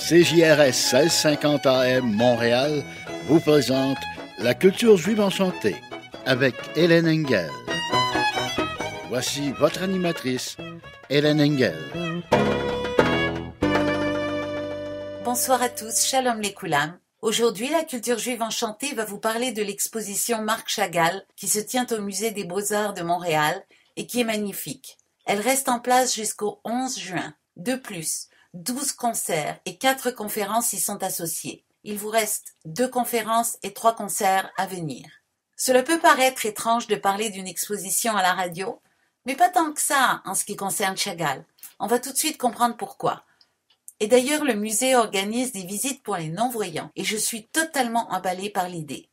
CJRS 1650 AM Montréal vous présente La culture juive enchantée avec Hélène Engel. Voici votre animatrice, Hélène Engel. Bonsoir à tous, shalom les koulam. Aujourd'hui, la culture juive enchantée va vous parler de l'exposition Marc Chagall qui se tient au musée des Beaux-Arts de Montréal et qui est magnifique. Elle reste en place jusqu'au 11 juin. De plus, 12 concerts et 4 conférences y sont associés. Il vous reste 2 conférences et 3 concerts à venir. Cela peut paraître étrange de parler d'une exposition à la radio, mais pas tant que ça en ce qui concerne Chagall. On va tout de suite comprendre pourquoi. Et d'ailleurs, le musée organise des visites pour les non-voyants et je suis totalement emballée par l'idée.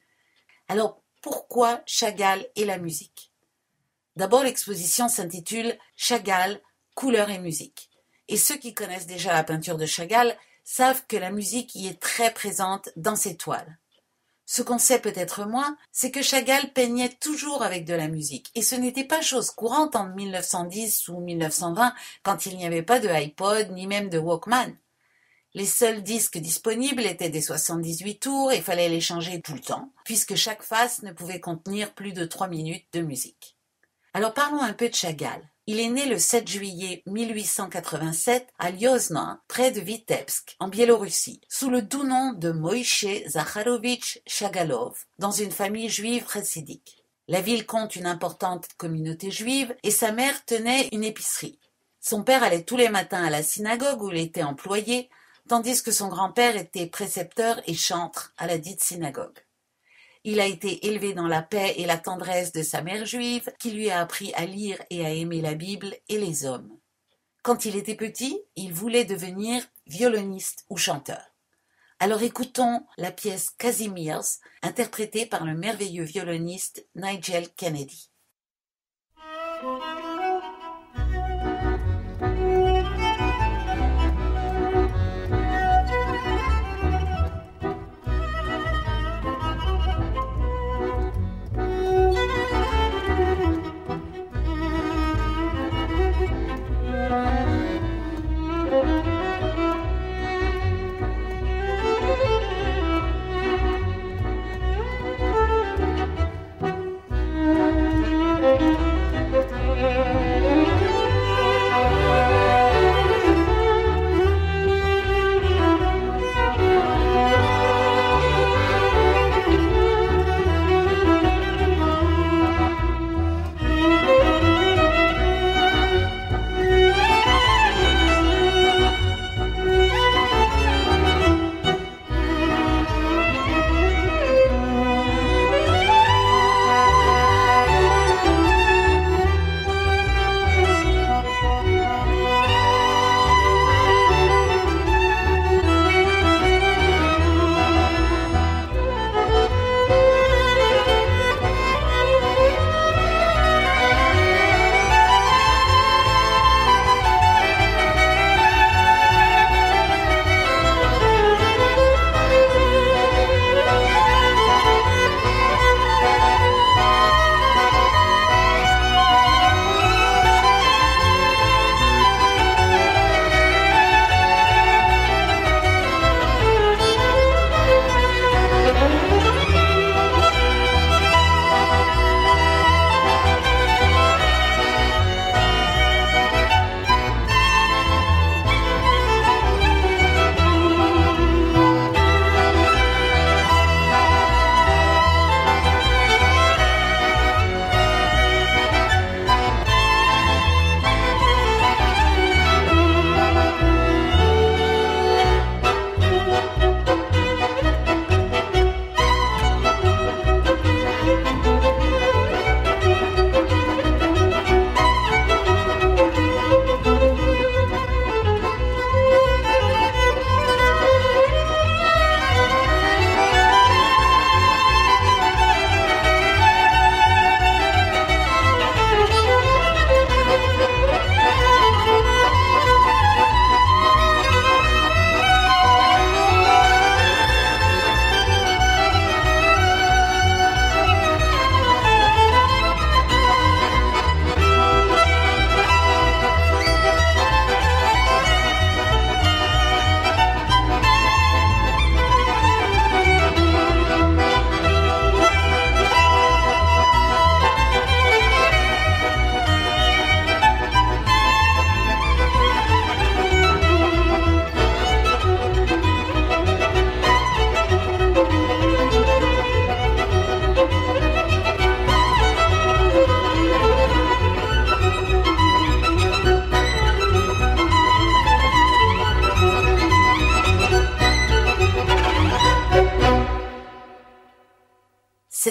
Alors, pourquoi Chagall et la musique ? D'abord, l'exposition s'intitule Chagall, couleurs et musique. Et ceux qui connaissent déjà la peinture de Chagall savent que la musique y est très présente dans ses toiles. Ce qu'on sait peut-être moins, c'est que Chagall peignait toujours avec de la musique. Et ce n'était pas chose courante en 1910 ou 1920, quand il n'y avait pas de iPod ni même de Walkman. Les seuls disques disponibles étaient des 78 tours et fallait les changer tout le temps, puisque chaque face ne pouvait contenir plus de 3 minutes de musique. Alors parlons un peu de Chagall. Il est né le 7 juillet 1887 à Liozna, près de Vitebsk, en Biélorussie, sous le doux nom de Moïse Zakharovitch Chagalov, dans une famille juive chassidique. La ville compte une importante communauté juive et sa mère tenait une épicerie. Son père allait tous les matins à la synagogue où il était employé, tandis que son grand-père était précepteur et chantre à la dite synagogue. Il a été élevé dans la paix et la tendresse de sa mère juive, qui lui a appris à lire et à aimer la Bible et les hommes. Quand il était petit, il voulait devenir violoniste ou chanteur. Alors écoutons la pièce Kazimierz, interprétée par le merveilleux violoniste Nigel Kennedy.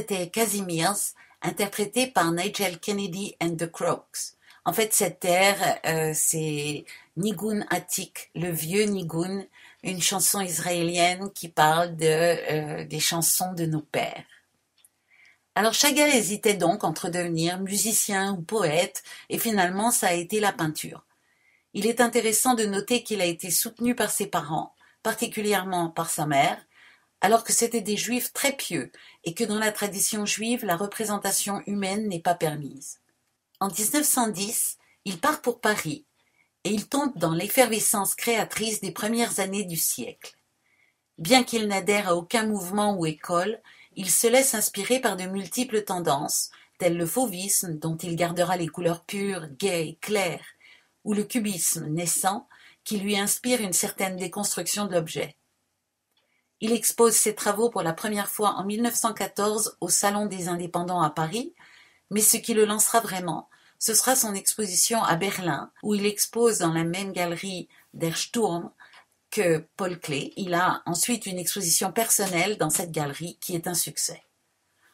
c'était Casimir's, interprété par Nigel Kennedy and the Croaks. En fait, cette air, c'est Nigun Atik, le vieux Nigun, une chanson israélienne qui parle des chansons de nos pères. Alors Chagall hésitait donc entre devenir musicien ou poète, et finalement ça a été la peinture. Il est intéressant de noter qu'il a été soutenu par ses parents, particulièrement par sa mère, alors que c'étaient des juifs très pieux et que dans la tradition juive, la représentation humaine n'est pas permise. En 1910, il part pour Paris et il tombe dans l'effervescence créatrice des premières années du siècle. Bien qu'il n'adhère à aucun mouvement ou école, il se laisse inspirer par de multiples tendances, telles le fauvisme, dont il gardera les couleurs pures, gaies, claires, ou le cubisme naissant, qui lui inspire une certaine déconstruction de l'objet. Il expose ses travaux pour la première fois en 1914 au Salon des Indépendants à Paris, mais ce qui le lancera vraiment, ce sera son exposition à Berlin, où il expose dans la même galerie Der Sturm que Paul Klee. Il a ensuite une exposition personnelle dans cette galerie qui est un succès.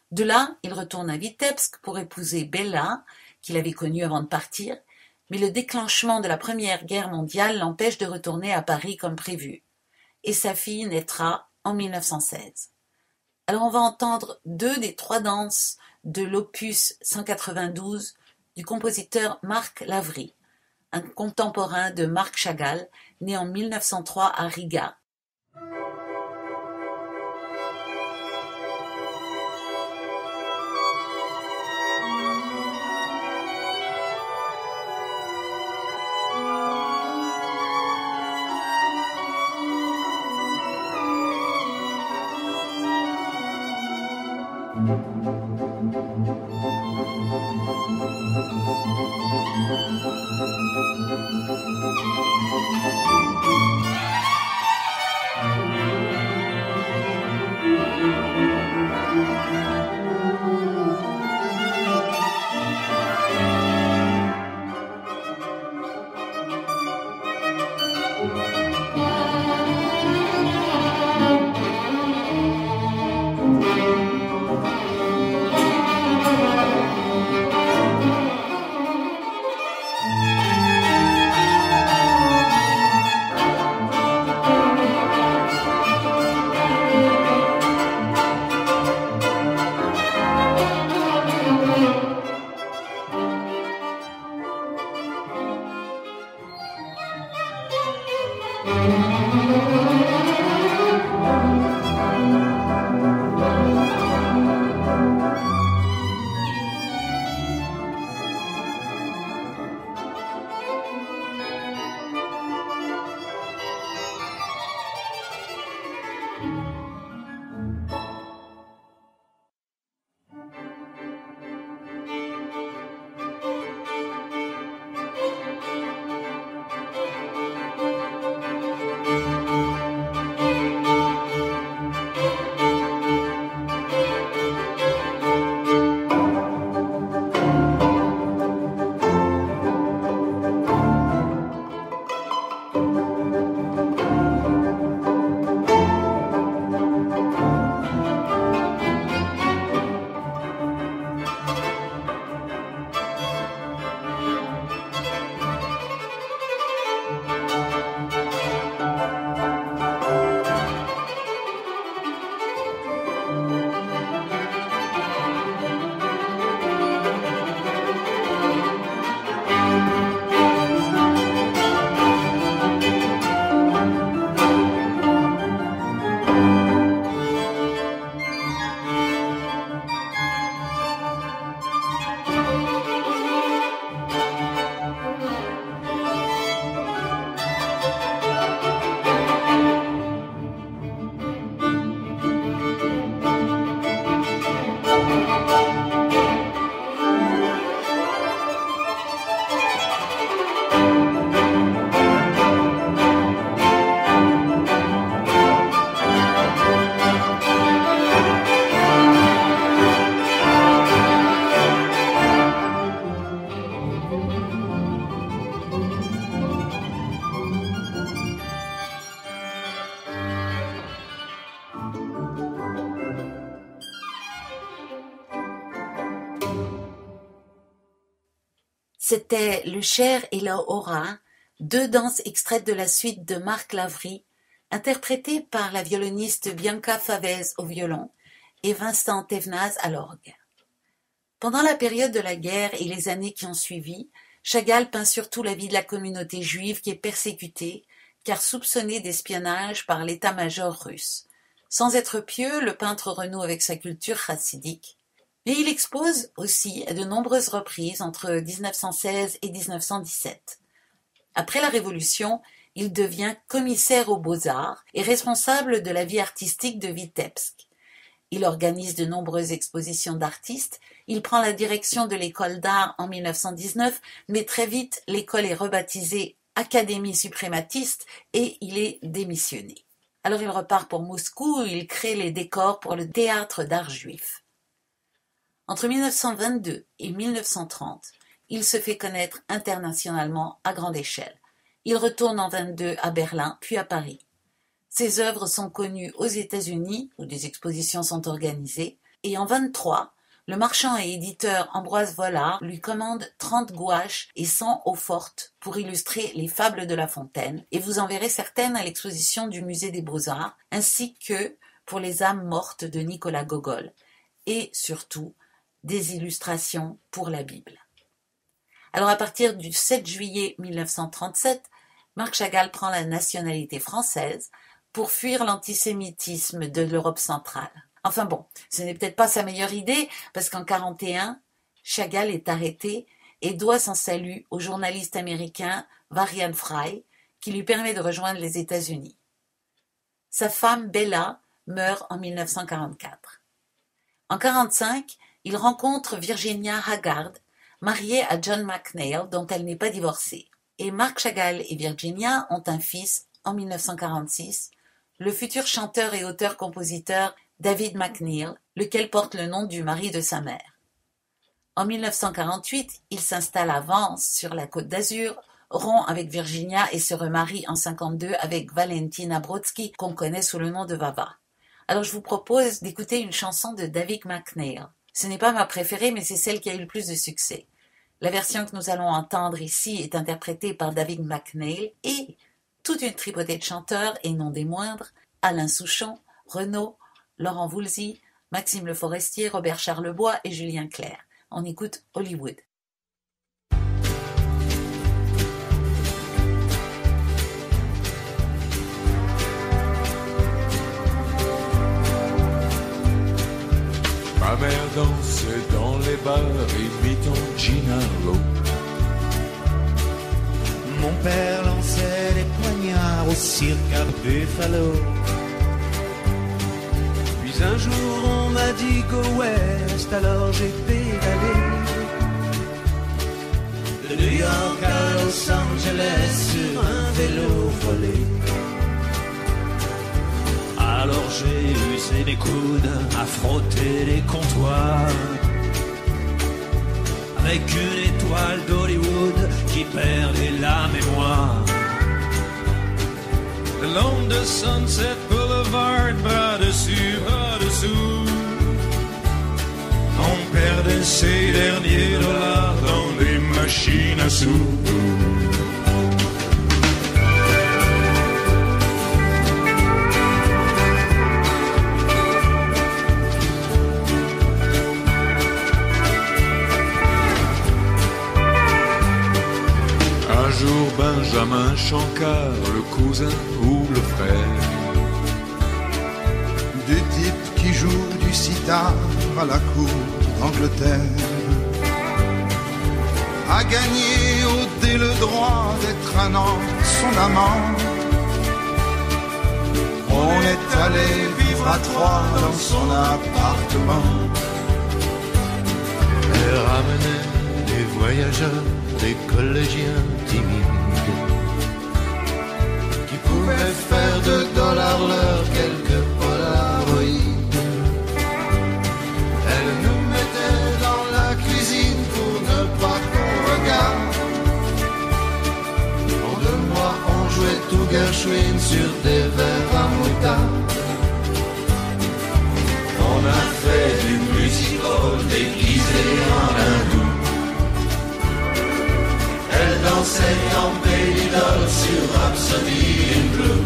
De là, il retourne à Vitebsk pour épouser Bella, qu'il avait connue avant de partir, mais le déclenchement de la Première Guerre mondiale l'empêche de retourner à Paris comme prévu. Et sa fille naîtra en 1916. Alors on va entendre 2 des 3 danses de l'opus 192 du compositeur Marc Lavry, un contemporain de Marc Chagall, né en 1903 à Riga. C'était le Cher et la Hora, deux danses extraites de la suite de Marc Lavry, interprétées par la violoniste Bianca Favez au violon et Vincent Thévenaz à l'orgue. Pendant la période de la guerre et les années qui ont suivi, Chagall peint surtout la vie de la communauté juive qui est persécutée, car soupçonnée d'espionnage par l'état-major russe. Sans être pieux, le peintre renoue avec sa culture chassidique. Mais il expose aussi à de nombreuses reprises entre 1916 et 1917. Après la Révolution, il devient commissaire aux Beaux-Arts et responsable de la vie artistique de Vitebsk. Il organise de nombreuses expositions d'artistes, il prend la direction de l'école d'art en 1919, mais très vite l'école est rebaptisée Académie suprématiste et il est démissionné. Alors il repart pour Moscou où il crée les décors pour le théâtre d'art juif. Entre 1922 et 1930, il se fait connaître internationalement à grande échelle. Il retourne en 1922 à Berlin, puis à Paris. Ses œuvres sont connues aux États-Unis, où des expositions sont organisées, et en 1923, le marchand et éditeur Ambroise Vollard lui commande 30 gouaches et 100 eaux-fortes pour illustrer les fables de La Fontaine, et vous en verrez certaines à l'exposition du Musée des Beaux-Arts, ainsi que pour les âmes mortes de Nicolas Gogol, et surtout des illustrations pour la Bible. Alors à partir du 7 juillet 1937, Marc Chagall prend la nationalité française pour fuir l'antisémitisme de l'Europe centrale. Enfin bon, ce n'est peut-être pas sa meilleure idée, parce qu'en 1941, Chagall est arrêté et doit son salut au journaliste américain Varian Fry, qui lui permet de rejoindre les États-Unis. Sa femme Bella meurt en 1944. En 1945, il rencontre Virginia Haggard, mariée à John McNeill, dont elle n'est pas divorcée. Et Marc Chagall et Virginia ont un fils en 1946, le futur chanteur et auteur-compositeur David McNeill, lequel porte le nom du mari de sa mère. En 1948, il s'installe à Vence, sur la Côte d'Azur, rompt avec Virginia et se remarie en 1952 avec Valentina Brodsky, qu'on connaît sous le nom de Vava. Alors je vous propose d'écouter une chanson de David McNeill. Ce n'est pas ma préférée, mais c'est celle qui a eu le plus de succès. La version que nous allons entendre ici est interprétée par David McNeill et toute une tripotée de chanteurs, et non des moindres, Alain Souchon, Renaud, Laurent Voulzy, Maxime Le Forestier, Robert Charlebois et Julien Clerc. On écoute Hollywood. Ma mère dansait dans les bars imitant Gennaro. Mon père lançait les poignards au cirque à Buffalo. Puis un jour on m'a dit go west, alors j'ai pédalé de New York à Los Angeles sur un vélo volé. Alors j'ai usé mes coudes à frotter les comptoirs avec une étoile d'Hollywood qui perdait la mémoire. Le long de Sunset Boulevard, bras dessus, bras dessous, on perdait ses derniers dollars dans les machines à sous. Benjamin Chancard, le cousin ou le frère du type qui joue du sitar à la cour d'Angleterre, a gagné au dé le droit d'être un an son amant. On est allé vivre à trois dans son appartement. Elle ramenait des voyageurs, des collégiens timides qui pouvaient faire $2 l'heure quelques polaroïdes. Elle nous mettait dans la cuisine pour ne pas qu'on regarde. En 2 mois on jouait tout Gershwin sur des verres à moutarde. On a fait du music hall déguisé en hindou. s'est embellie l'idole sur Rhapsody in Blue.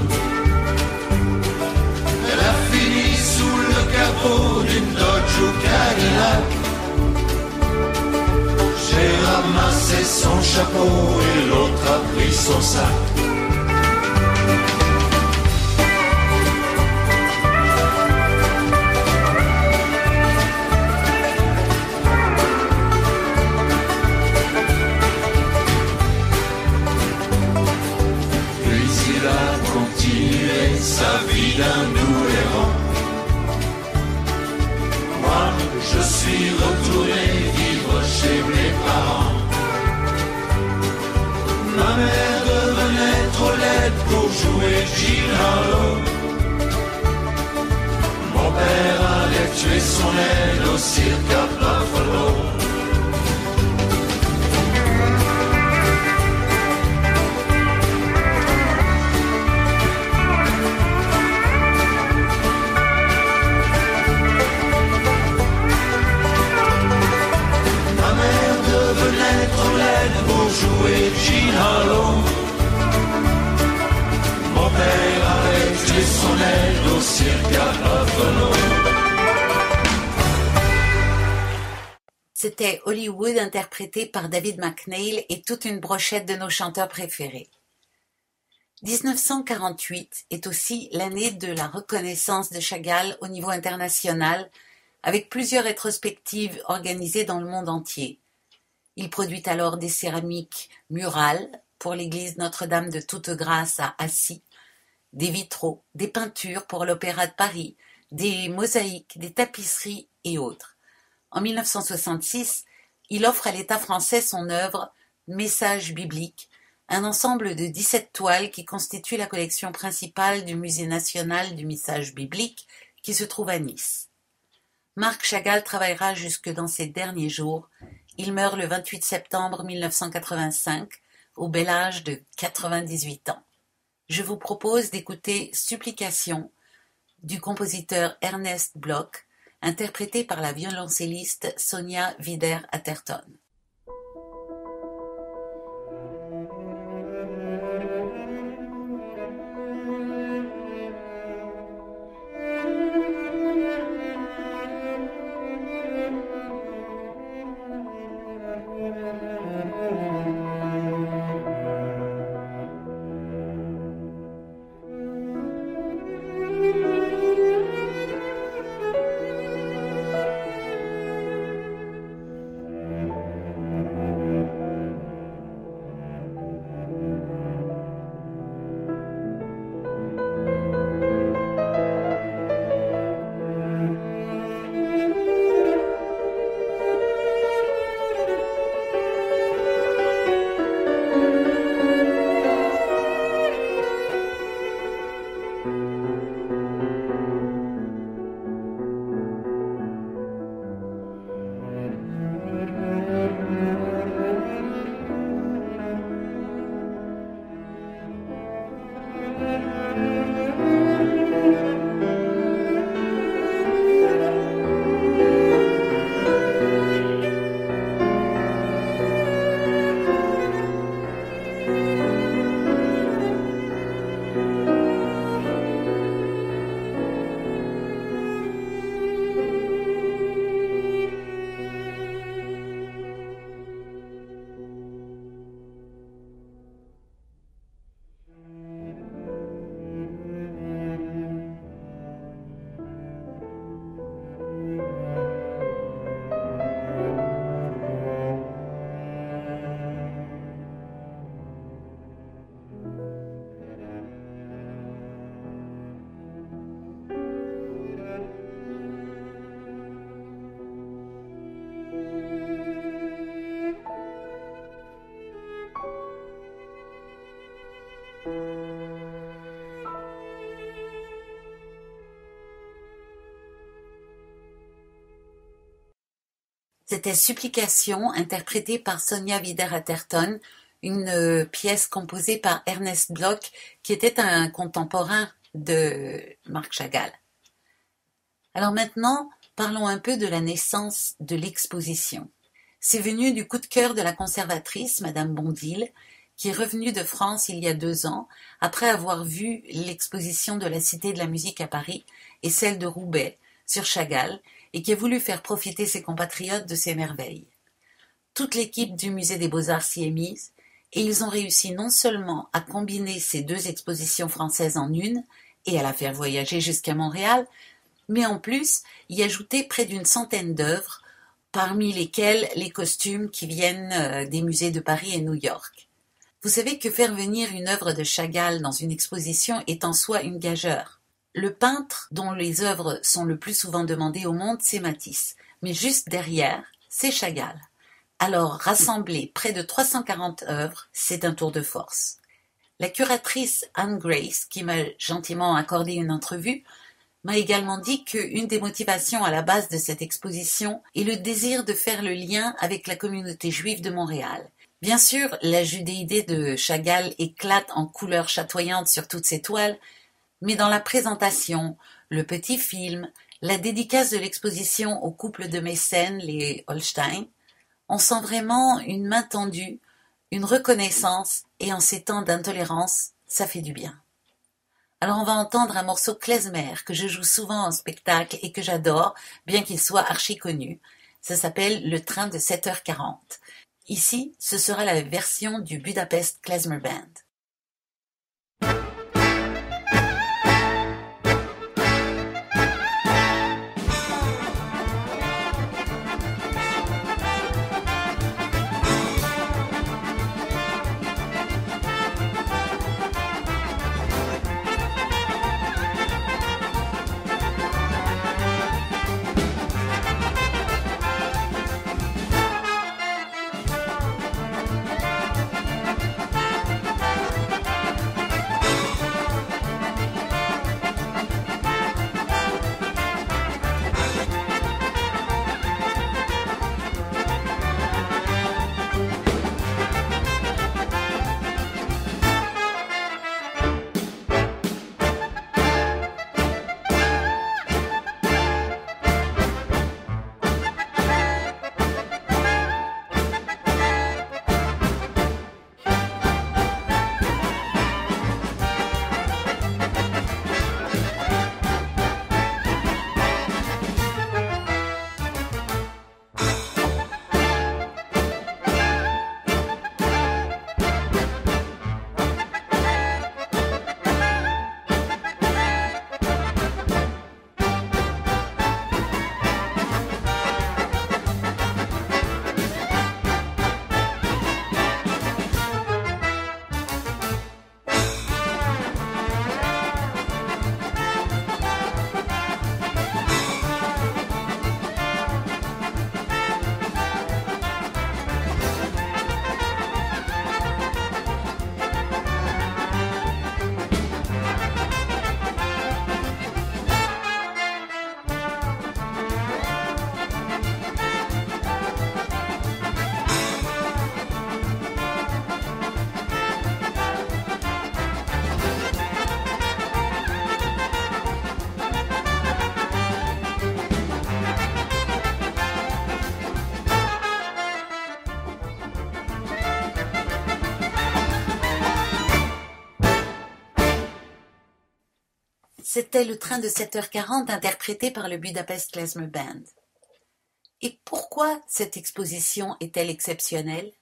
Elle a fini sous le capot d'une Dodge ou Cadillac. J'ai ramassé son chapeau et l'autre a pris son sac. Sa vie d'un doux errant. Moi, je suis retourné vivre chez mes parents. Ma mère devenait trop laide pour jouer Jean Harlow. Mon père allait tuer son aile au cirque à Buffalo. Pour jouer Jean Harlow. Mon père avait tué son aile au cirque à Buffalo. C'était Hollywood interprété par David McNeil et toute une brochette de nos chanteurs préférés. 1948 est aussi l'année de la reconnaissance de Chagall au niveau international, avec plusieurs rétrospectives organisées dans le monde entier. Il produit alors des céramiques murales pour l'église Notre-Dame de Toute-Grâce à Assy, des vitraux, des peintures pour l'Opéra de Paris, des mosaïques, des tapisseries et autres. En 1966, il offre à l'État français son œuvre « Messages bibliques », un ensemble de 17 toiles qui constitue la collection principale du Musée national du message biblique qui se trouve à Nice. Marc Chagall travaillera jusque dans ses derniers jours. Il meurt le 28 septembre 1985, au bel âge de 98 ans. Je vous propose d'écouter Supplication du compositeur Ernest Bloch, interprété par la violoncelliste Sonia Wider-Atherton. C'était Supplication, interprétée par Sonia Wider-Atherton, une pièce composée par Ernest Bloch, qui était un contemporain de Marc Chagall. Alors maintenant, parlons un peu de la naissance de l'exposition. C'est venu du coup de cœur de la conservatrice, Madame Bondil, qui est revenu de France il y a 2 ans, après avoir vu l'exposition de la Cité de la musique à Paris et celle de Roubaix sur Chagall, et qui a voulu faire profiter ses compatriotes de ces merveilles. Toute l'équipe du Musée des Beaux-Arts s'y est mise, et ils ont réussi non seulement à combiner ces 2 expositions françaises en une, et à la faire voyager jusqu'à Montréal, mais en plus y ajouter près d'une centaine d'œuvres, parmi lesquelles les costumes qui viennent des musées de Paris et New York. Vous savez que faire venir une œuvre de Chagall dans une exposition est en soi une gageure. Le peintre dont les œuvres sont le plus souvent demandées au monde, c'est Matisse, mais juste derrière, c'est Chagall. Alors, rassembler près de 340 œuvres, c'est un tour de force. La curatrice Anne Grace, qui m'a gentiment accordé une entrevue, m'a également dit qu'une des motivations à la base de cette exposition est le désir de faire le lien avec la communauté juive de Montréal. Bien sûr, la judéité de Chagall éclate en couleurs chatoyantes sur toutes ses toiles, mais dans la présentation, le petit film, la dédicace de l'exposition au couple de mécènes, les Holstein, on sent vraiment une main tendue, une reconnaissance, et en ces temps d'intolérance, ça fait du bien. Alors on va entendre un morceau klezmer que je joue souvent en spectacle et que j'adore, bien qu'il soit archi connu. Ça s'appelle Le train de 7h40. Ici, ce sera la version du Budapest Klezmer Band. C'était le train de 7h40 interprété par le Budapest Klezmer Band. Et pourquoi cette exposition est-elle exceptionnelle?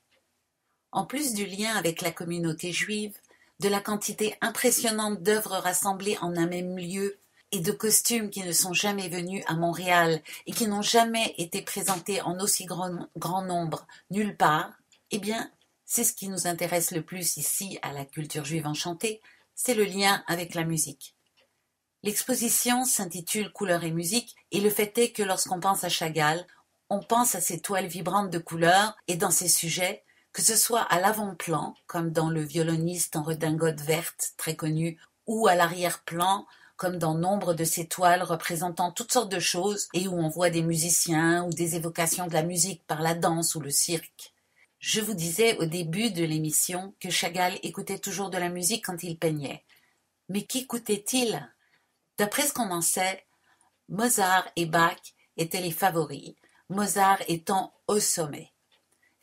En plus du lien avec la communauté juive, de la quantité impressionnante d'œuvres rassemblées en un même lieu et de costumes qui ne sont jamais venus à Montréal et qui n'ont jamais été présentés en aussi grand nombre nulle part, eh bien, c'est ce qui nous intéresse le plus ici à la culture juive enchantée, c'est le lien avec la musique. L'exposition s'intitule Couleurs et musique et le fait est que lorsqu'on pense à Chagall, on pense à ces toiles vibrantes de couleurs et dans ses sujets, que ce soit à l'avant-plan, comme dans Le violoniste en redingote verte, très connu, ou à l'arrière-plan, comme dans nombre de ces toiles représentant toutes sortes de choses et où on voit des musiciens ou des évocations de la musique par la danse ou le cirque. Je vous disais au début de l'émission que Chagall écoutait toujours de la musique quand il peignait. Mais qu'écoutait-il ? D'après ce qu'on en sait, Mozart et Bach étaient les favoris, Mozart étant au sommet.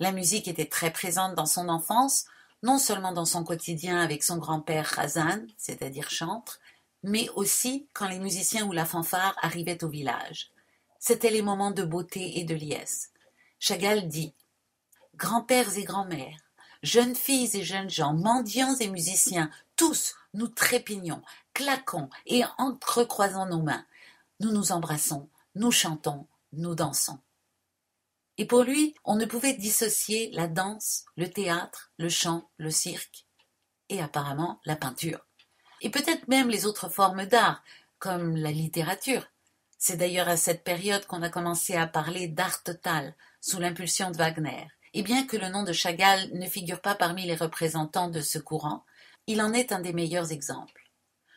La musique était très présente dans son enfance, non seulement dans son quotidien avec son grand-père Khazan, c'est-à-dire chantre, mais aussi quand les musiciens ou la fanfare arrivaient au village. C'étaient les moments de beauté et de liesse. Chagall dit « Grands-pères et grand-mères, jeunes filles et jeunes gens, mendiants et musiciens, tous nous trépignons, claquons et entrecroisons nos mains. Nous nous embrassons, nous chantons, nous dansons. » Et pour lui, on ne pouvait dissocier la danse, le théâtre, le chant, le cirque et apparemment la peinture. Et peut-être même les autres formes d'art, comme la littérature. C'est d'ailleurs à cette période qu'on a commencé à parler d'art total, sous l'impulsion de Wagner. Et bien que le nom de Chagall ne figure pas parmi les représentants de ce courant, il en est un des meilleurs exemples.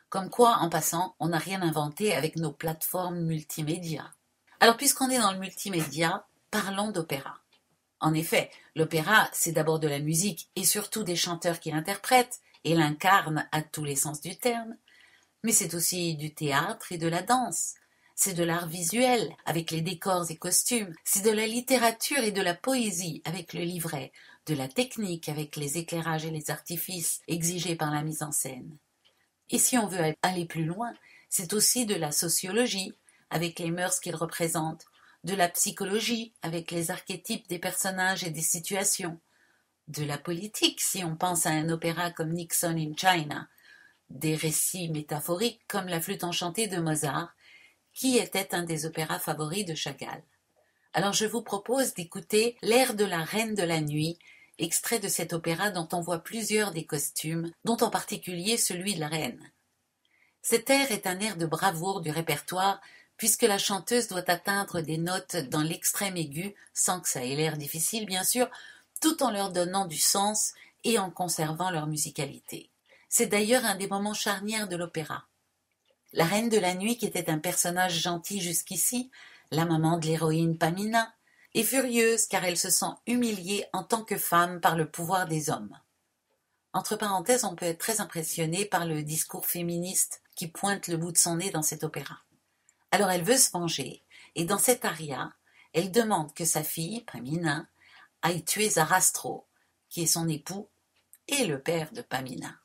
Comme quoi, en passant, on n'a rien inventé avec nos plateformes multimédia. Alors puisqu'on est dans le multimédia, parlons d'opéra. En effet, l'opéra, c'est d'abord de la musique et surtout des chanteurs qui l'interprètent et l'incarnent à tous les sens du terme, mais c'est aussi du théâtre et de la danse. C'est de l'art visuel, avec les décors et costumes. C'est de la littérature et de la poésie, avec le livret. De la technique, avec les éclairages et les artifices exigés par la mise en scène. Et si on veut aller plus loin, c'est aussi de la sociologie, avec les mœurs qu'il représente. De la psychologie, avec les archétypes des personnages et des situations. De la politique, si on pense à un opéra comme Nixon in China. Des récits métaphoriques, comme La Flûte enchantée de Mozart, qui était un des opéras favoris de Chagall. Alors je vous propose d'écouter l'air de la Reine de la Nuit, extrait de cet opéra dont on voit plusieurs des costumes, dont en particulier celui de la Reine. Cet air est un air de bravoure du répertoire, puisque la chanteuse doit atteindre des notes dans l'extrême aigu, sans que ça ait l'air difficile bien sûr, tout en leur donnant du sens et en conservant leur musicalité. C'est d'ailleurs un des moments charnières de l'opéra. La Reine de la Nuit, qui était un personnage gentil jusqu'ici, la maman de l'héroïne Pamina, est furieuse car elle se sent humiliée en tant que femme par le pouvoir des hommes. Entre parenthèses, on peut être très impressionné par le discours féministe qui pointe le bout de son nez dans cet opéra. Alors elle veut se venger, et dans cet aria, elle demande que sa fille, Pamina, aille tuer Zarastro, qui est son époux et le père de Pamina.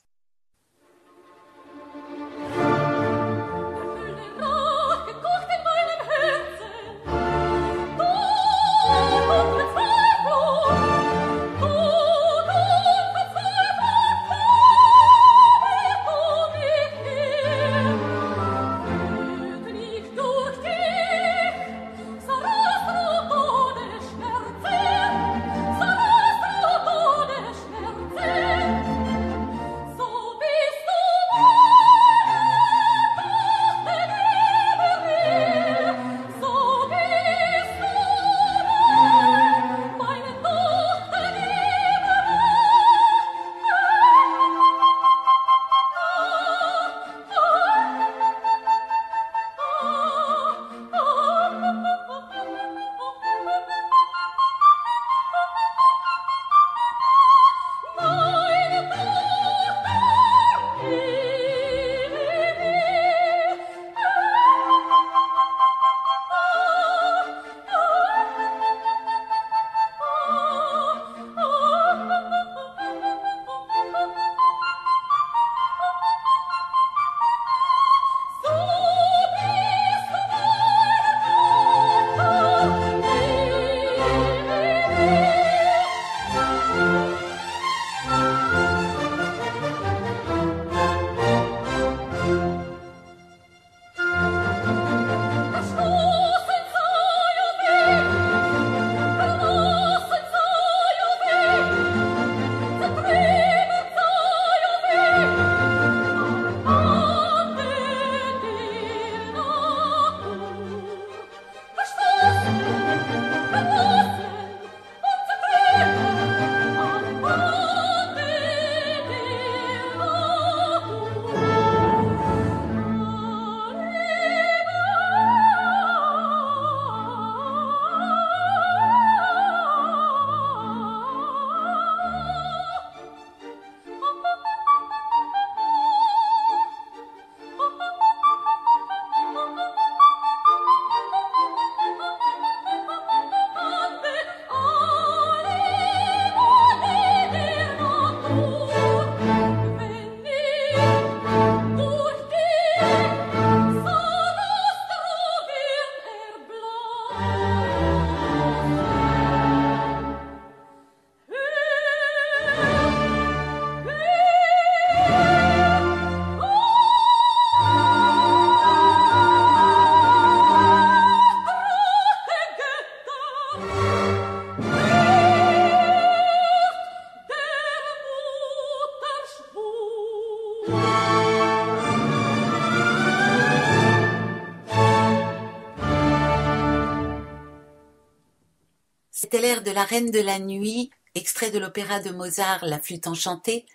C'était l'air de la Reine de la Nuit, extrait de l'opéra de Mozart La Flûte enchantée,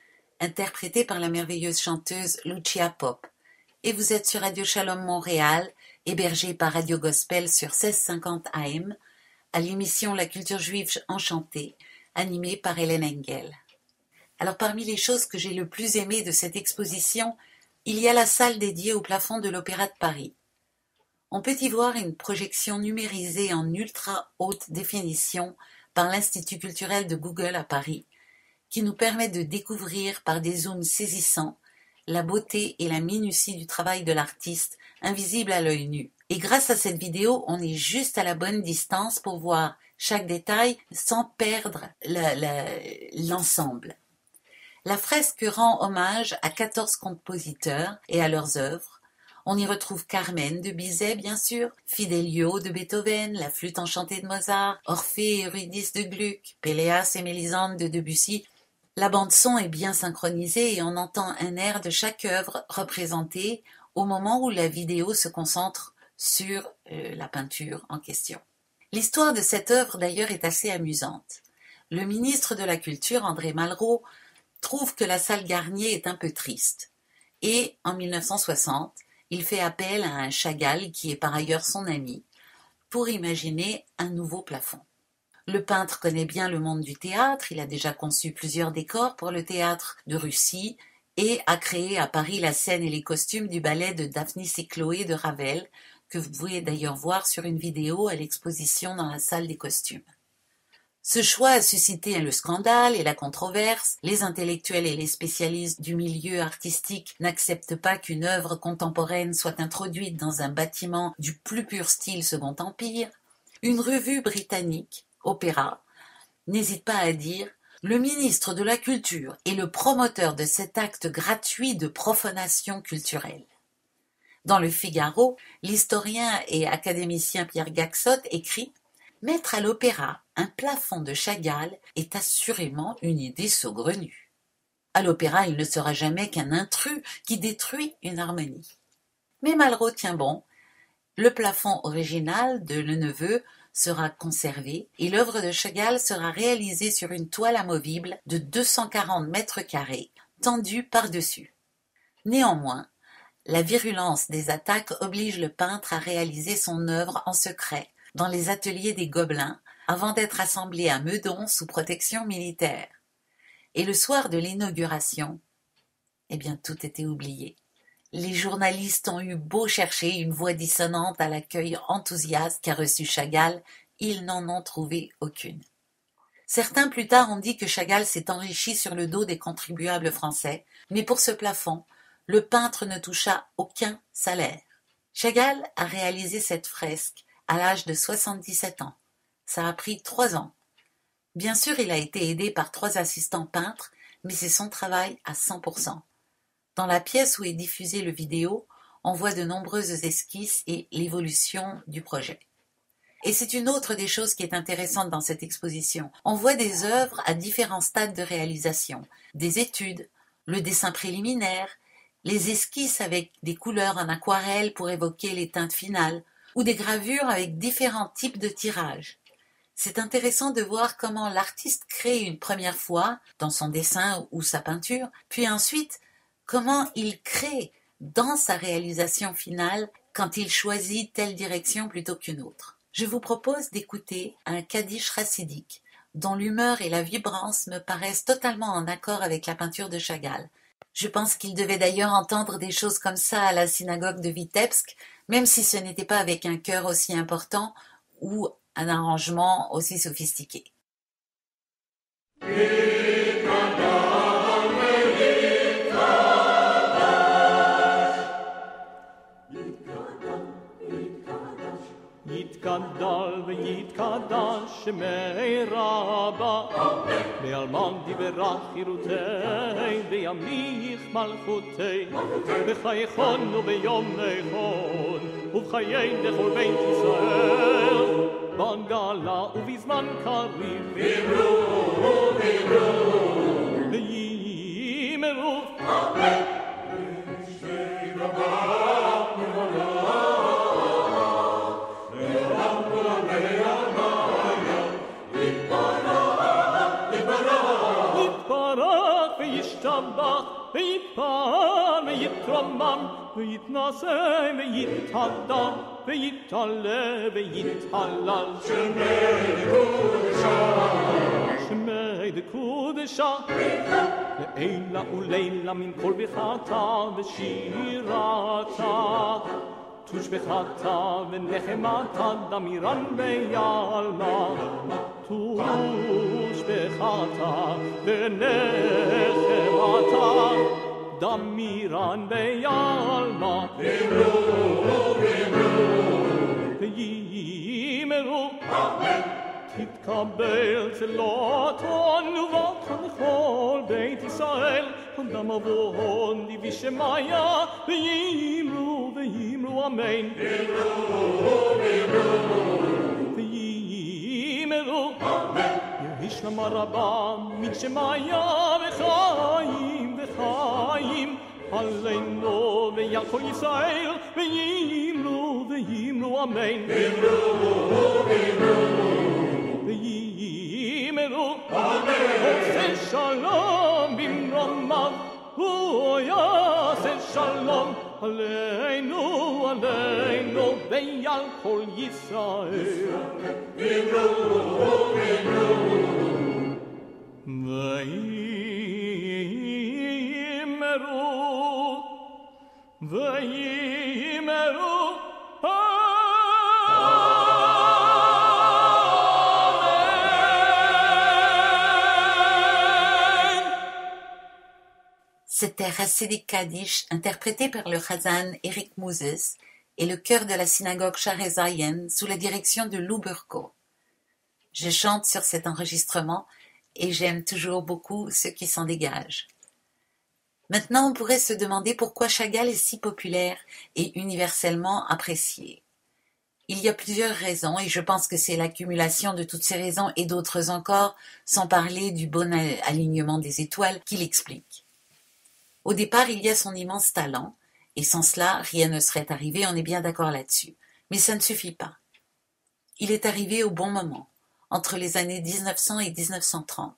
interprété par la merveilleuse chanteuse Lucia Pop. Et vous êtes sur Radio Shalom Montréal, hébergé par Radio Gospel sur 1650 AM, à l'émission La Culture Juive Enchantée, animée par Hélène Engel. Alors parmi les choses que j'ai le plus aimées de cette exposition, il y a la salle dédiée au plafond de l'Opéra de Paris. On peut y voir une projection numérisée en ultra haute définition par l'Institut culturel de Google à Paris, qui nous permet de découvrir par des zooms saisissants la beauté et la minutie du travail de l'artiste, invisible à l'œil nu. Et grâce à cette vidéo, on est juste à la bonne distance pour voir chaque détail sans perdre l'ensemble. La fresque rend hommage à 14 compositeurs et à leurs œuvres. On y retrouve Carmen de Bizet, bien sûr, Fidelio de Beethoven, La Flûte enchantée de Mozart, Orphée et Eurydice de Gluck, Péléas et Mélisande de Debussy. La bande-son est bien synchronisée et on entend un air de chaque œuvre représentée au moment où la vidéo se concentre sur la peinture en question. L'histoire de cette œuvre d'ailleurs est assez amusante. Le ministre de la Culture, André Malraux, trouve que la salle Garnier est un peu triste. Et en 1960, il fait appel à un Chagall, qui est par ailleurs son ami, pour imaginer un nouveau plafond. Le peintre connaît bien le monde du théâtre, il a déjà conçu plusieurs décors pour le théâtre de Russie et a créé à Paris la scène et les costumes du ballet de Daphnis et Chloé de Ravel, que vous pouvez d'ailleurs voir sur une vidéo à l'exposition dans la salle des costumes. Ce choix a suscité le scandale et la controverse. Les intellectuels et les spécialistes du milieu artistique n'acceptent pas qu'une œuvre contemporaine soit introduite dans un bâtiment du plus pur style Second Empire. Une revue britannique, Opéra, n'hésite pas à dire « Le ministre de la Culture est le promoteur de cet acte gratuit de profanation culturelle ». Dans le Figaro, l'historien et académicien Pierre Gaxotte écrit « Mettre à l'opéra un plafond de Chagall est assurément une idée saugrenue. À l'opéra, il ne sera jamais qu'un intrus qui détruit une harmonie. » Mais Malraux tient bon. Le plafond original de Le Neveu sera conservé et l'œuvre de Chagall sera réalisée sur une toile amovible de 240 mètres carrés, tendue par-dessus. Néanmoins, la virulence des attaques oblige le peintre à réaliser son œuvre en secret, dans les ateliers des Gobelins, avant d'être assemblé à Meudon sous protection militaire. Et le soir de l'inauguration, eh bien tout était oublié. Les journalistes ont eu beau chercher une voix dissonante à l'accueil enthousiaste qu'a reçu Chagall, ils n'en ont trouvé aucune. Certains plus tard ont dit que Chagall s'est enrichi sur le dos des contribuables français, mais pour ce plafond, le peintre ne toucha aucun salaire. Chagall a réalisé cette fresque à l'âge de 77 ans. Ça a pris 3 ans. Bien sûr, il a été aidé par 3 assistants peintres, mais c'est son travail à 100%. Dans la pièce où est diffusée le vidéo, on voit de nombreuses esquisses et l'évolution du projet. Et c'est une autre des choses qui est intéressante dans cette exposition. On voit des œuvres à différents stades de réalisation, des études, le dessin préliminaire, les esquisses avec des couleurs en aquarelle pour évoquer les teintes finales, ou des gravures avec différents types de tirages. C'est intéressant de voir comment l'artiste crée une première fois dans son dessin ou sa peinture, puis ensuite comment il crée dans sa réalisation finale quand il choisit telle direction plutôt qu'une autre. Je vous propose d'écouter un Kaddish chassidique dont l'humeur et la vibrance me paraissent totalement en accord avec la peinture de Chagall. Je pense qu'il devait d'ailleurs entendre des choses comme ça à la synagogue de Vitebsk, même si ce n'était pas avec un chœur aussi important ou un arrangement aussi sophistiqué. יתגדל ויתקדש שמי רבה בעלמם דיברה חירותי בימיך מלכותי בחייכון וביום נכון ובחיי לכל בית ישראל בגלה ובזמן קריב ויאמרו ויאמרו ויתרומם ויתנשא ויתהדר ויתעלה ויתהלל שמי דקודשה לעילה ולילה מן כל ברכתה ושירתה תושבחתה ונחמתה דמירן ויעלמה תושבחתה ונחמתה דמירן ויעלמה ויאמרו תתקבל צלותון וברכן לכל בית ישראל אדם אבון דיבי שמיה ויאמרו אמן ויאמרו יהי שלמה רבה מן שמיה וחיים עלינו ועל כל ישראל ויאמרו אמן ויאמרו עושה שלום במרומיו הוא יעשה שלום עלינו ועל כל ישראל ויאמרו C'était Hasidic Kaddish, interprété par le Chazan Eric Moses et le chœur de la synagogue Shaare Zion sous la direction de Lou Burko. Je chante sur cet enregistrement et j'aime toujours beaucoup ce qui s'en dégage. Maintenant, on pourrait se demander pourquoi Chagall est si populaire et universellement apprécié. Il y a plusieurs raisons et je pense que c'est l'accumulation de toutes ces raisons et d'autres encore, sans parler du bon alignement des étoiles, qui l'explique. Au départ, il y a son immense talent, et sans cela, rien ne serait arrivé, on est bien d'accord là-dessus. Mais ça ne suffit pas. Il est arrivé au bon moment, entre les années 1900 et 1930.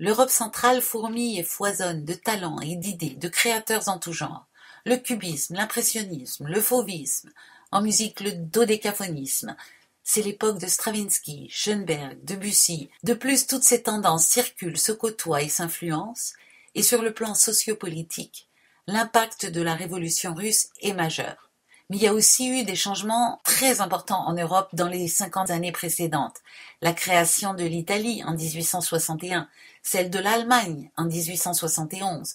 L'Europe centrale fourmille et foisonne de talents et d'idées, de créateurs en tout genre. Le cubisme, l'impressionnisme, le fauvisme, en musique le dodécaphonisme. C'est l'époque de Stravinsky, Schoenberg, Debussy. De plus, toutes ces tendances circulent, se côtoient et s'influencent. Et sur le plan sociopolitique, l'impact de la révolution russe est majeur. Mais il y a aussi eu des changements très importants en Europe dans les 50 années précédentes. La création de l'Italie en 1861, celle de l'Allemagne en 1871,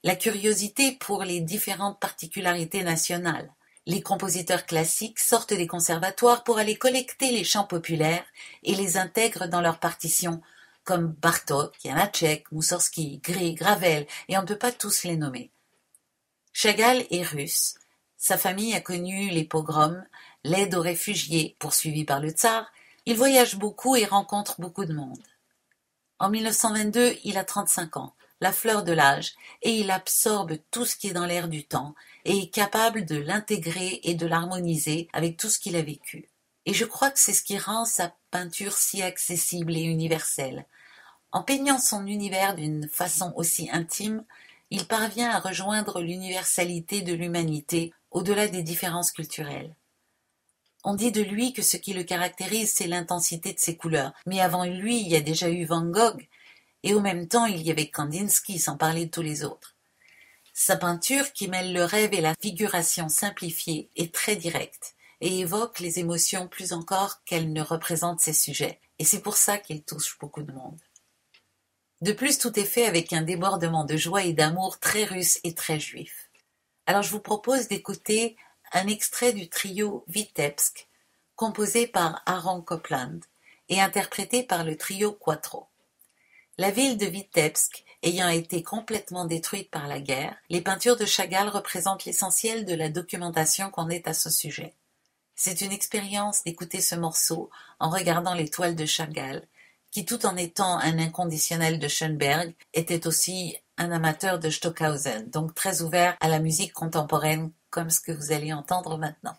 la curiosité pour les différentes particularités nationales. Les compositeurs classiques sortent des conservatoires pour aller collecter les chants populaires et les intègrent dans leurs partitions, comme Bartók, Janáček, Mussorgsky, Grieg, Ravel, et on ne peut pas tous les nommer. Chagall est russe. Sa famille a connu les pogroms, l'aide aux réfugiés, poursuivis par le tsar. Il voyage beaucoup et rencontre beaucoup de monde. En 1922, il a 35 ans, la fleur de l'âge, et il absorbe tout ce qui est dans l'air du temps et est capable de l'intégrer et de l'harmoniser avec tout ce qu'il a vécu. Et je crois que c'est ce qui rend sa peinture si accessible et universelle. En peignant son univers d'une façon aussi intime, il parvient à rejoindre l'universalité de l'humanité au-delà des différences culturelles. On dit de lui que ce qui le caractérise, c'est l'intensité de ses couleurs. Mais avant lui, il y a déjà eu Van Gogh, et au même temps, il y avait Kandinsky, sans parler de tous les autres. Sa peinture, qui mêle le rêve et la figuration simplifiée, est très directe, et évoque les émotions plus encore qu'elle ne représente ses sujets. Et c'est pour ça qu'il touche beaucoup de monde. De plus, tout est fait avec un débordement de joie et d'amour très russe et très juif. Alors je vous propose d'écouter un extrait du trio Vitebsk, composé par Aaron Copland et interprété par le trio Quattro. La ville de Vitebsk ayant été complètement détruite par la guerre, les peintures de Chagall représentent l'essentiel de la documentation qu'on ait à ce sujet. C'est une expérience d'écouter ce morceau en regardant les toiles de Chagall, qui tout en étant un inconditionnel de Schoenberg, était aussi un amateur de Stockhausen, donc très ouvert à la musique contemporaine, comme ce que vous allez entendre maintenant.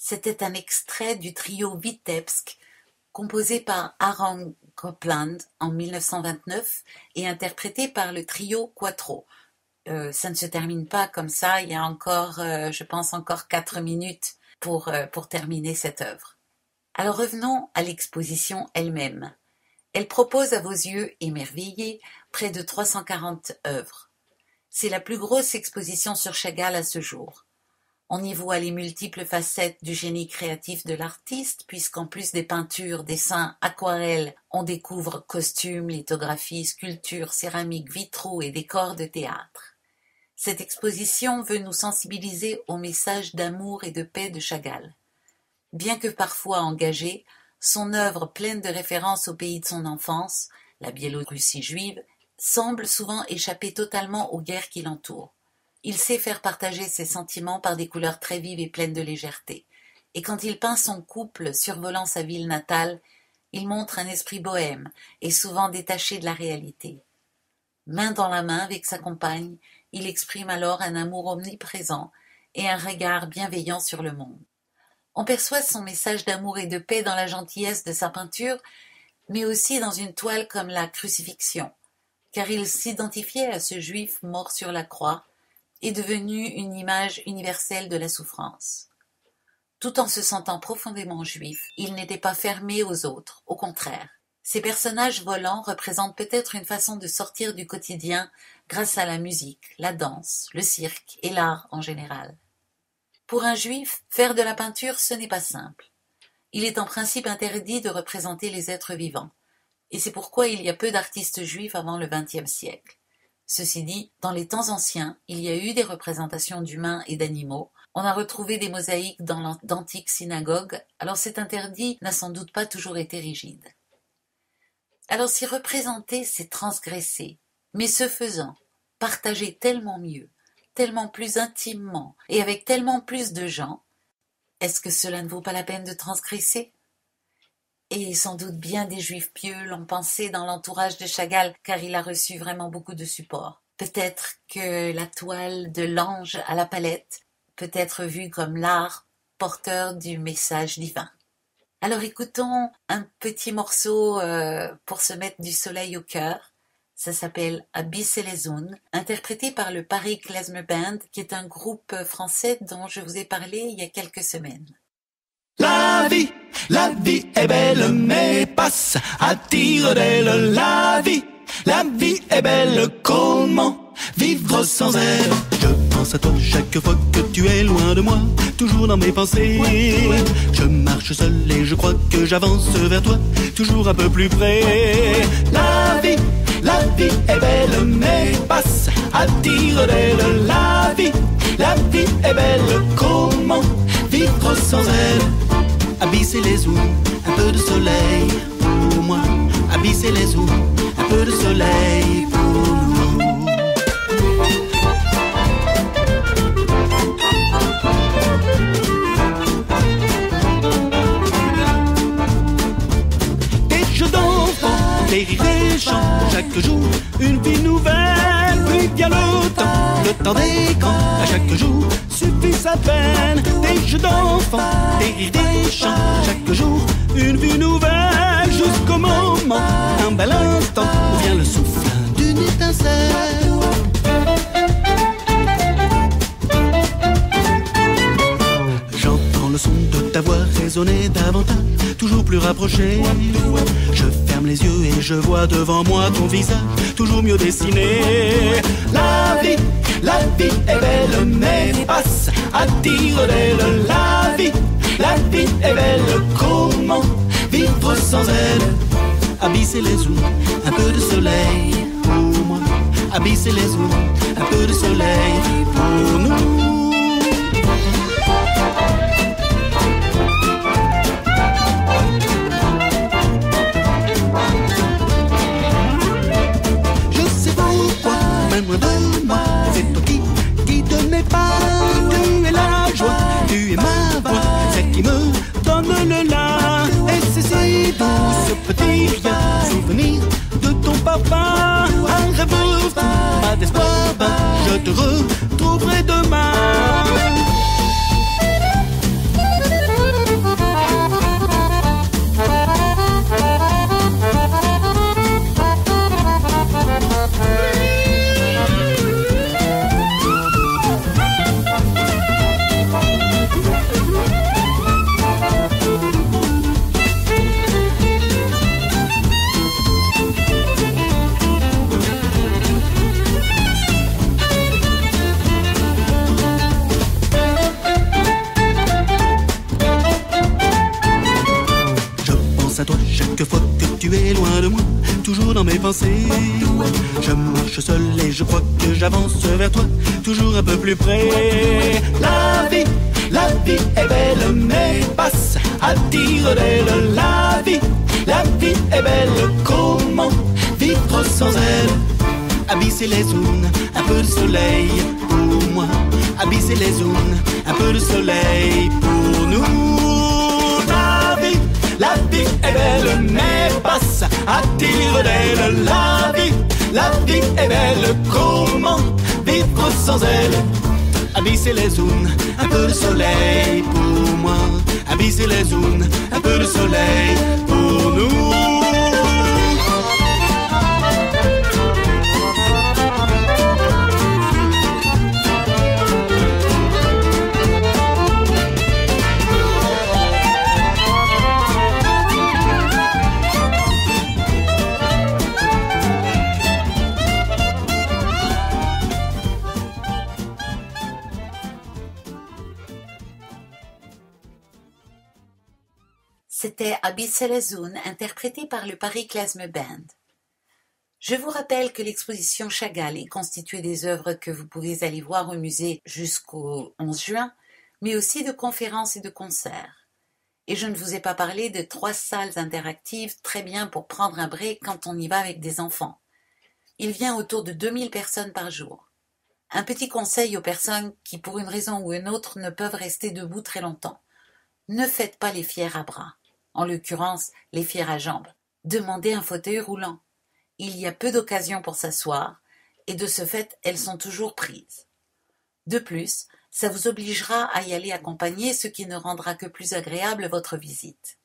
C'était un extrait du trio Vitebsk, composé par Aaron Copland en 1929 et interprété par le trio Quattro. Ça ne se termine pas comme ça, il y a encore, je pense, encore 4 minutes pour terminer cette œuvre. Alors revenons à l'exposition elle-même. Elle propose à vos yeux émerveillés près de 340 œuvres. C'est la plus grosse exposition sur Chagall à ce jour. On y voit les multiples facettes du génie créatif de l'artiste, puisqu'en plus des peintures, dessins, aquarelles, on découvre costumes, lithographies, sculptures, céramiques, vitraux et décors de théâtre. Cette exposition veut nous sensibiliser au message d'amour et de paix de Chagall. Bien que parfois engagée, son œuvre pleine de références au pays de son enfance, la Biélorussie juive, semble souvent échapper totalement aux guerres qui l'entourent. Il sait faire partager ses sentiments par des couleurs très vives et pleines de légèreté. Et quand il peint son couple survolant sa ville natale, il montre un esprit bohème et souvent détaché de la réalité. Main dans la main avec sa compagne, il exprime alors un amour omniprésent et un regard bienveillant sur le monde. On perçoit son message d'amour et de paix dans la gentillesse de sa peinture, mais aussi dans une toile comme la Crucifixion, car il s'identifiait à ce juif mort sur la croix, est devenu une image universelle de la souffrance. Tout en se sentant profondément juif, il n'était pas fermé aux autres, au contraire. Ces personnages volants représentent peut-être une façon de sortir du quotidien grâce à la musique, la danse, le cirque et l'art en général. Pour un juif, faire de la peinture, ce n'est pas simple. Il est en principe interdit de représenter les êtres vivants, et c'est pourquoi il y a peu d'artistes juifs avant le XXe siècle. Ceci dit, dans les temps anciens, il y a eu des représentations d'humains et d'animaux. On a retrouvé des mosaïques dans d'antiques synagogues, alors cet interdit n'a sans doute pas toujours été rigide. Alors si représenter, c'est transgresser, mais ce faisant, partager tellement mieux, tellement plus intimement et avec tellement plus de gens, est-ce que cela ne vaut pas la peine de transgresser ? Et sans doute bien des juifs pieux l'ont pensé dans l'entourage de Chagall, car il a reçu vraiment beaucoup de support. Peut-être que la toile de l'ange à la palette peut être vue comme l'art porteur du message divin. Alors écoutons un petit morceau pour se mettre du soleil au cœur. Ça s'appelle Abyss et les Zones, interprété par le Paris Klezmer Band, qui est un groupe français dont je vous ai parlé il y a quelques semaines. La vie est belle, mais passe à tire d'aile. La vie est belle, comment vivre sans elle? Je pense à toi chaque fois que tu es loin de moi, toujours dans mes pensées. Je marche seul et je crois que j'avance vers toi, toujours un peu plus près. La vie est belle, mais passe à tire d'aile. La vie est belle, comment vivre sans elle? Abysser les eaux, un peu de soleil pour moi. Abysser les eaux, un peu de soleil pour nous. Des jeux d'enfants, des rires, des chants, chaque jour une vie nouvelle. Puis vient le temps des camps, à chaque jour suffit sa peine. Des jeux d'enfants, des rires, des chants, chaque jour une vie nouvelle. Jusqu'au moment, un bel instant, où vient le souffle d'une étincelle. J'entends le son de ta voix résonner davantage, toujours plus rapproché. Je ferme les yeux et je vois devant moi ton visage, toujours mieux dessiné. La vie est belle, mais passe à tire d'aile. La vie est belle, comment vivre sans elle? Abysser les eaux, un peu de soleil pour moi. Abysser les eaux, un peu de soleil pour nous. Même loin de moi, c'est toi qui donnais pas. Tu es la joie, tu es ma voix, c'est qui me donne le là. Et c'est si doux ce petit rien, souvenir de ton papa. Un rêve fou, pas d'espoir, je te retrouverai demain. pensée. Je marche seul et je crois que j'avance vers toi, toujours un peu plus près. La vie est belle, mais passe à tire d'aile. La vie est belle, comment vivre sans elle? Abysser les zones, un peu de soleil pour moi. Abysser les zones, un peu de soleil pour nous. La vie est belle, mais passe à tire d'aile. La vie est belle, comment vivre sans elle? Abysser les zones, un peu de soleil pour moi. Abysser les zones, un peu de soleil pour nous. C'était Abysser les zones, interprété par le Paris Klezmer Band. Je vous rappelle que l'exposition Chagall est constituée des œuvres que vous pouvez aller voir au musée jusqu'au 11 juin, mais aussi de conférences et de concerts. Et je ne vous ai pas parlé de 3 salles interactives très bien pour prendre un break quand on y va avec des enfants. Il vient autour de 2000 personnes par jour. Un petit conseil aux personnes qui, pour une raison ou une autre, ne peuvent rester debout très longtemps. Ne faites pas les fiers à bras. En l'occurrence, les fiers à jambes. Demandez un fauteuil roulant. Il y a peu d'occasions pour s'asseoir, et de ce fait, elles sont toujours prises. De plus, ça vous obligera à y aller accompagné, ce qui ne rendra que plus agréable votre visite.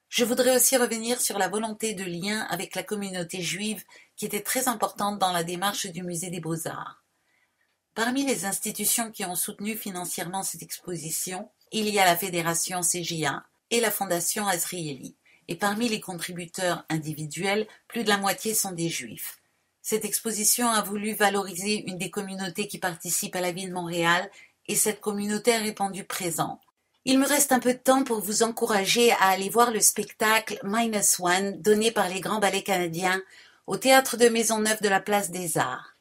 Je voudrais aussi revenir sur la volonté de lien avec la communauté juive qui était très importante dans la démarche du Musée des Beaux-Arts. Parmi les institutions qui ont soutenu financièrement cette exposition, il y a la Fédération CJA, et la Fondation Azrieli, et parmi les contributeurs individuels, plus de la moitié sont des Juifs. Cette exposition a voulu valoriser une des communautés qui participent à la vie de Montréal, et cette communauté a répondu présent. Il me reste un peu de temps pour vous encourager à aller voir le spectacle Minus One, donné par les Grands Ballets Canadiens, au Théâtre de Maisonneuve de la Place des Arts.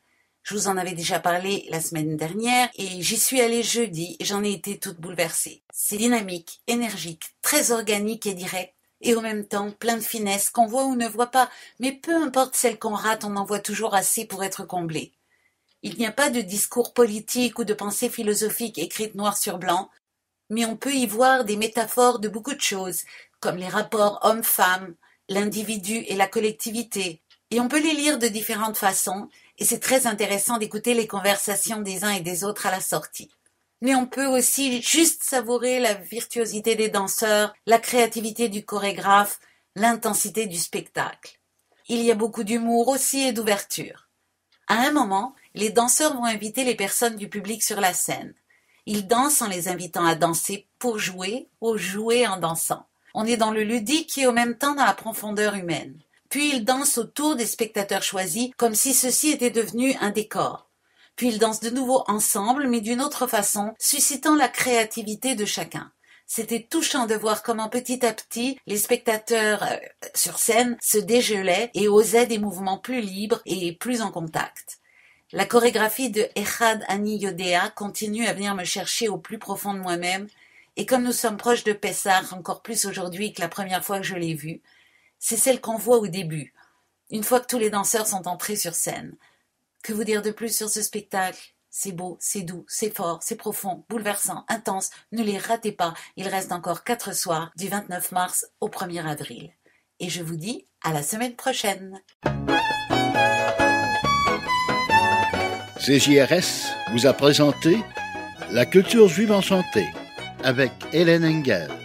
Je vous en avais déjà parlé la semaine dernière et j'y suis allée jeudi et j'en ai été toute bouleversée. C'est dynamique, énergique, très organique et direct et en même temps plein de finesse qu'on voit ou ne voit pas, mais peu importe celle qu'on rate, on en voit toujours assez pour être comblé. Il n'y a pas de discours politique ou de pensée philosophique écrite noir sur blanc, mais on peut y voir des métaphores de beaucoup de choses, comme les rapports hommes-femmes, l'individu et la collectivité, et on peut les lire de différentes façons, et c'est très intéressant d'écouter les conversations des uns et des autres à la sortie. Mais on peut aussi juste savourer la virtuosité des danseurs, la créativité du chorégraphe, l'intensité du spectacle. Il y a beaucoup d'humour aussi et d'ouverture. À un moment, les danseurs vont inviter les personnes du public sur la scène. Ils dansent en les invitant à danser pour jouer ou jouer en dansant. On est dans le ludique et en même temps dans la profondeur humaine. Puis ils dansent autour des spectateurs choisis comme si ceci était devenu un décor. Puis ils dansent de nouveau ensemble mais d'une autre façon, suscitant la créativité de chacun. C'était touchant de voir comment petit à petit les spectateurs sur scène se dégelaient et osaient des mouvements plus libres et plus en contact. La chorégraphie de Echad Ani Yodea continue à venir me chercher au plus profond de moi-même et comme nous sommes proches de Pessah, encore plus aujourd'hui que la première fois que je l'ai vue, c'est celle qu'on voit au début, une fois que tous les danseurs sont entrés sur scène. Que vous dire de plus sur ce spectacle? C'est beau, c'est doux, c'est fort, c'est profond, bouleversant, intense. Ne les ratez pas, il reste encore 4 soirs, du 29 mars au 1er avril. Et je vous dis à la semaine prochaine. CJRS vous a présenté La culture juive en santé avec Hélène Engel.